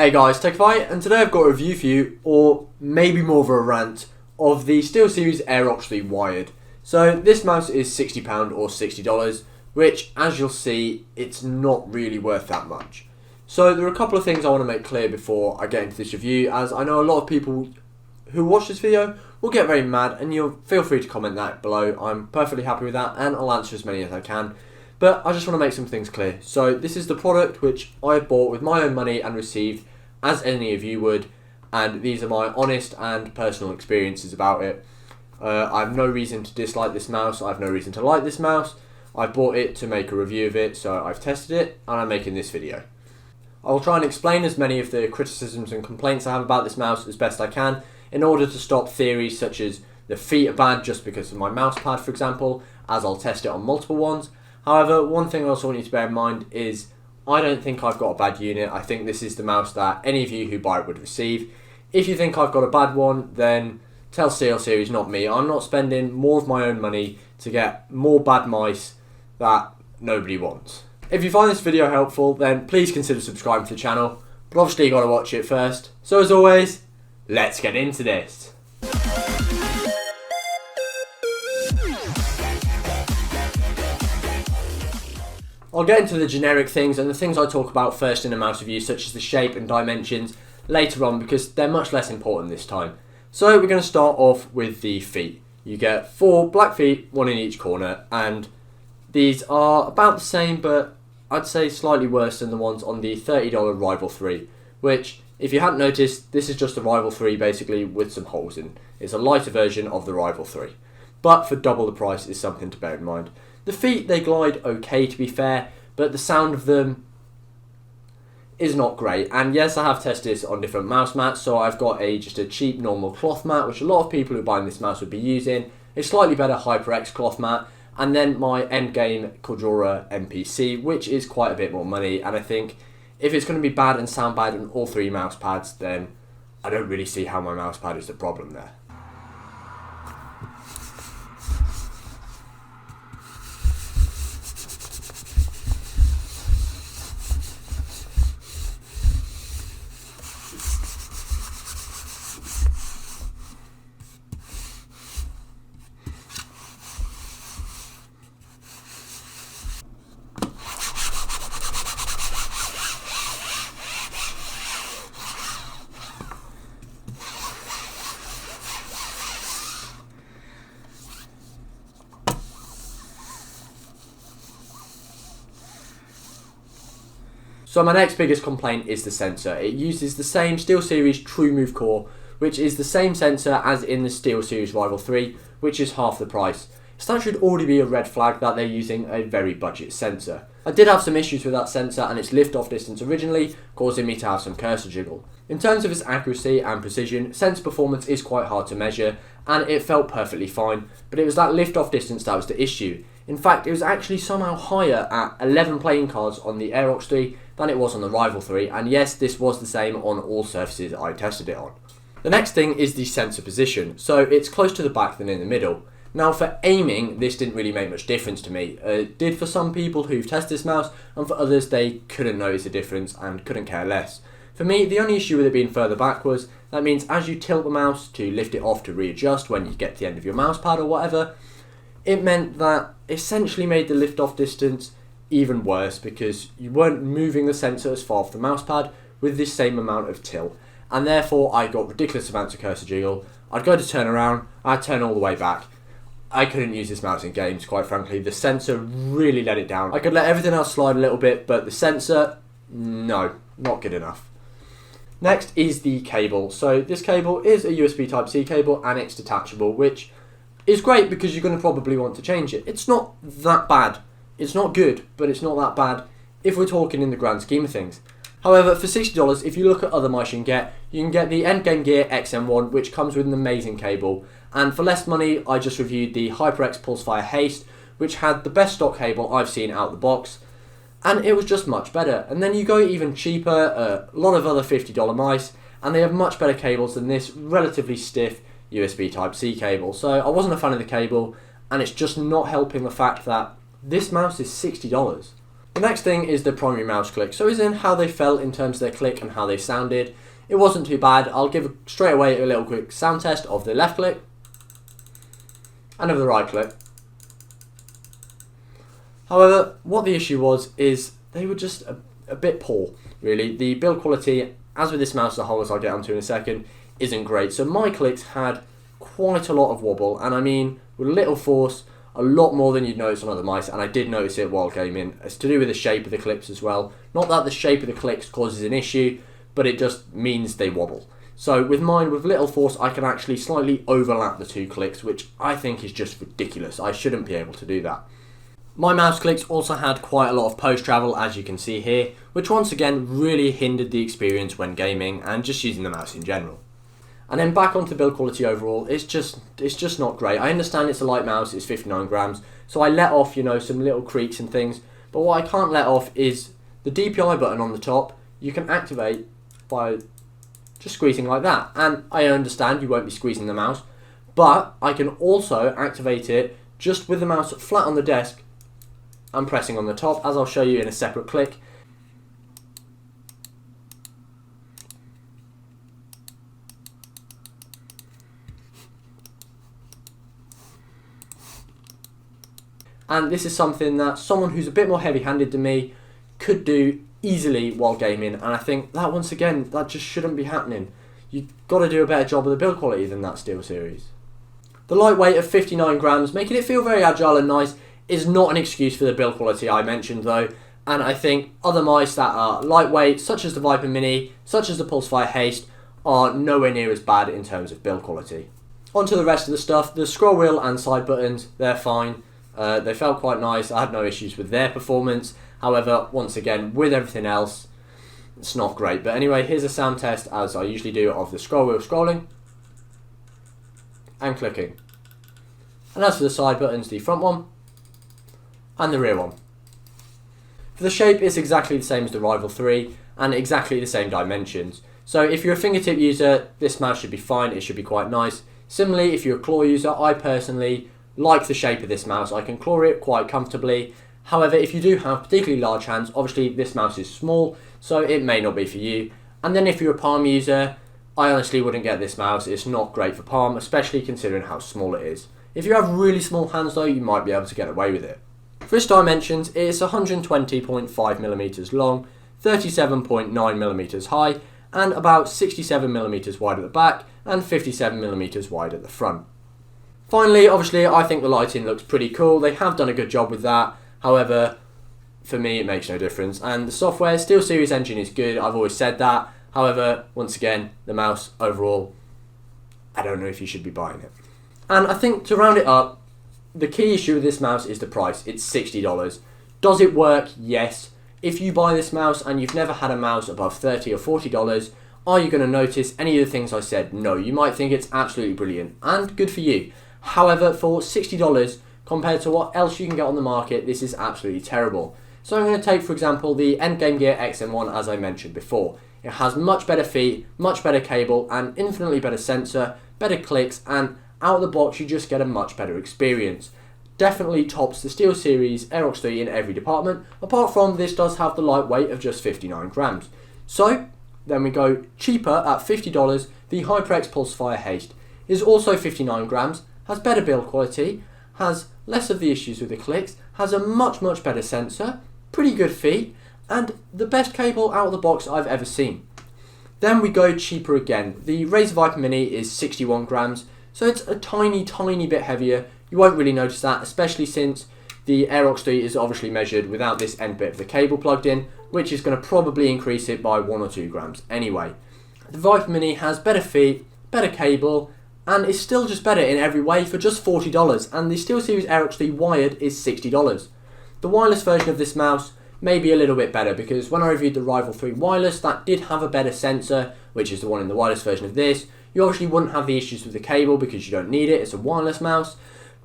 Hey guys, TechFi, and today I've got a review for you, or maybe more of a rant, of the SteelSeries Aerox 3 wired. So this mouse is £60 or $60, which as you'll see, it's not really worth that much. So there are a couple of things I want to make clear before I get into this review, as I know a lot of people who watch this video will get very mad, and you'll feel free to comment that below. I'm perfectly happy with that, and I'll answer as many as I can. But I just want to make some things clear. So this is the product which I bought with my own money and received as any of you would, and these are my honest and personal experiences about it. I have no reason to dislike this mouse, I have no reason to like this mouse. I bought it to make a review of it, so I've tested it and I'm making this video. I will try and explain as many of the criticisms and complaints I have about this mouse as best I can, in order to stop theories such as the feet are bad just because of my mouse pad, for example, as I'll test it on multiple ones. However, one thing I also want you to bear in mind is I don't think I've got a bad unit. I think this is the mouse that any of you who buy it would receive. If you think I've got a bad one, then tell SteelSeries, not me. I'm not spending more of my own money to get more bad mice that nobody wants. If you find this video helpful, then please consider subscribing to the channel. But obviously you got to watch it first. So as always, let's get into this. I'll get into the generic things and the things I talk about first in a mouse review, such as the shape and dimensions, later on because they're much less important this time. So we're going to start off with the feet. You get 4 black feet, 1 in each corner, and these are about the same, but I'd say slightly worse than the ones on the $30 Rival 3, which, if you hadn't noticed, this is just the Rival 3 basically with some holes in. It's a lighter version of the Rival 3, but for double the price is something to bear in mind. The feet, they glide okay to be fair, but the sound of them is not great. And yes, I have tested this on different mouse mats, so I've got just a cheap normal cloth mat, which a lot of people who are buying this mouse would be using, a slightly better HyperX cloth mat, and then my Endgame Cordura MPC, which is quite a bit more money. And I think if it's going to be bad and sound bad on all 3 mouse pads, then I don't really see how my mouse pad is the problem there. So my next biggest complaint is the sensor. It uses the same SteelSeries TrueMove core, which is the same sensor as in the SteelSeries Rival 3, which is half the price. So that should already be a red flag that they're using a very budget sensor. I did have some issues with that sensor and its lift-off distance originally, causing me to have some cursor jiggle. In terms of its accuracy and precision, sensor performance is quite hard to measure, and it felt perfectly fine, but it was that lift-off distance that was the issue. In fact, it was actually somehow higher at 11 playing cards on the Aerox 3 than it was on the Rival 3, and yes, this was the same on all surfaces I tested it on. The next thing is the sensor position, so it's close to the back than in the middle. Now for aiming, this didn't really make much difference to me. It did for some people who've tested this mouse, and for others they couldn't notice a difference and couldn't care less. For me, the only issue with it being further back was, that means as you tilt the mouse to lift it off to readjust when you get to the end of your mouse pad or whatever, it meant that essentially made the lift off distance even worse because you weren't moving the sensor as far off the mouse pad with this same amount of tilt, and therefore I got ridiculous amounts of cursor jiggle. I'd go to turn around, I'd turn all the way back. I couldn't use this mouse in games, quite frankly. The sensor really let it down. I could let everything else slide a little bit, but the sensor, no, not good enough. Next is the cable. So this cable is a USB Type-C cable and it's detachable, which is great because you're going to probably want to change it. It's not that bad. It's not good, but it's not that bad if we're talking in the grand scheme of things. However, for $60, if you look at other mice you can get the Endgame Gear XM1, which comes with an amazing cable. And for less money, I just reviewed the HyperX Pulsefire Haste, which had the best stock cable I've seen out the box, and it was just much better. And then you go even cheaper, a lot of other $50 mice, and they have much better cables than this relatively stiff USB Type-C cable. So I wasn't a fan of the cable, and it's just not helping the fact that this mouse is $60. The next thing is the primary mouse click, so as in how they felt in terms of their click and how they sounded. It wasn't too bad. I'll give straight away a little quick sound test of the left click and of the right click. However, what the issue was is they were just a bit poor, really. The build quality, as with this mouse as a whole, as I'll get onto in a second, isn't great. So my clicks had quite a lot of wobble, and I mean with little force, a lot more than you'd notice on other mice, and I did notice it while gaming. It's to do with the shape of the clips as well. Not that the shape of the clicks causes an issue, but it just means they wobble. So with mine, with little force, I can actually slightly overlap the two clicks, which I think is just ridiculous. I shouldn't be able to do that. My mouse clicks also had quite a lot of post travel, as you can see here, which once again really hindered the experience when gaming and just using the mouse in general. And then back onto build quality overall, it's just not great. I understand it's a light mouse, it's 59 grams, so I let off, some little creaks and things, but what I can't let off is the DPI button on the top. You can activate by just squeezing like that, and I understand you won't be squeezing the mouse, but I can also activate it just with the mouse flat on the desk and pressing on the top, as I'll show you in a separate click. And this is something that someone who's a bit more heavy-handed than me could do easily while gaming, and I think that once again, that just shouldn't be happening. You've got to do a better job of the build quality than that SteelSeries. The lightweight of 59 grams, making it feel very agile and nice, is not an excuse for the build quality I mentioned though, and I think other mice that are lightweight, such as the Viper Mini, such as the Pulsefire Haste, are nowhere near as bad in terms of build quality. On to the rest of the stuff. The scroll wheel and side buttons, they're fine. They felt quite nice. I had no issues with their performance. However, once again, with everything else, it's not great. But anyway, here's a sound test, as I usually do, of the scroll wheel scrolling and clicking. And as for the side buttons, the front one and the rear one. For the shape, it's exactly the same as the Rival 3 and exactly the same dimensions. So if you're a fingertip user, this mouse should be fine. It should be quite nice. Similarly, if you're a claw user, I personally like the shape of this mouse. I can claw it quite comfortably. However, if you do have particularly large hands, obviously this mouse is small, so it may not be for you. And then if you're a palm user, I honestly wouldn't get this mouse. It's not great for palm, especially considering how small it is. If you have really small hands though, you might be able to get away with it. For its dimensions, it's 120.5mm long, 37.9mm high, and about 67mm wide at the back, and 57mm wide at the front. Finally, obviously, I think the lighting looks pretty cool. They have done a good job with that. However, for me, it makes no difference. And the software, SteelSeries engine is good. I've always said that. However, once again, the mouse overall, I don't know if you should be buying it. And I think to round it up, the key issue with this mouse is the price. It's $60. Does it work? Yes. If you buy this mouse and you've never had a mouse above $30 or $40, are you going to notice any of the things I said? No. You might think it's absolutely brilliant, and good for you. However, for $60 compared to what else you can get on the market, this is absolutely terrible. So I'm going to take, for example, the Endgame Gear XM1, as I mentioned before. It has much better feet, much better cable, and infinitely better sensor, better clicks, and out of the box you just get a much better experience. Definitely tops the SteelSeries Aerox 3 in every department, apart from this does have the lightweight of just 59 grams. So then we go cheaper at $50, the HyperX Pulsefire Haste is also 59 grams, has better build quality, has less of the issues with the clicks, has a much better sensor, pretty good feet, and the best cable out of the box I've ever seen. Then we go cheaper again. The Razer Viper Mini is 61 grams, so it's a tiny bit heavier. You won't really notice that, especially since the Aerox 3 is obviously measured without this end bit of the cable plugged in, which is going to probably increase it by 1 or 2 grams anyway. The Viper Mini has better feet, better cable, and it's still just better in every way for just $40, and the SteelSeries Aerox 3 wired is $60. The wireless version of this mouse may be a little bit better, because when I reviewed the Rival 3 wireless, that did have a better sensor, which is the one in the wireless version of this. You obviously wouldn't have the issues with the cable because you don't need it, it's a wireless mouse.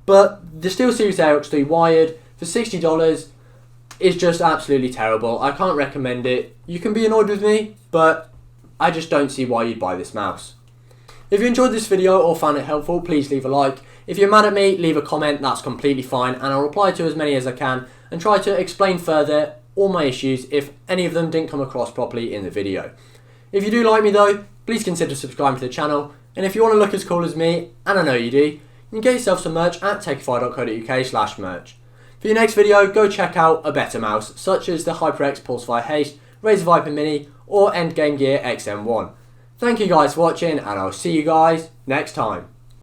But the SteelSeries Aerox 3 wired for $60 is just absolutely terrible. I can't recommend it. You can be annoyed with me, but I just don't see why you'd buy this mouse. If you enjoyed this video or found it helpful, please leave a like. If you're mad at me, leave a comment, that's completely fine, and I'll reply to as many as I can and try to explain further all my issues if any of them didn't come across properly in the video. If you do like me though, please consider subscribing to the channel, and if you want to look as cool as me, and I know you do, you can get yourself some merch at techify.co.uk/merch. For your next video, go check out a better mouse, such as the HyperX Pulsefire Haste, Razer Viper Mini, or Endgame Gear XM1. Thank you guys for watching, and I'll see you guys next time.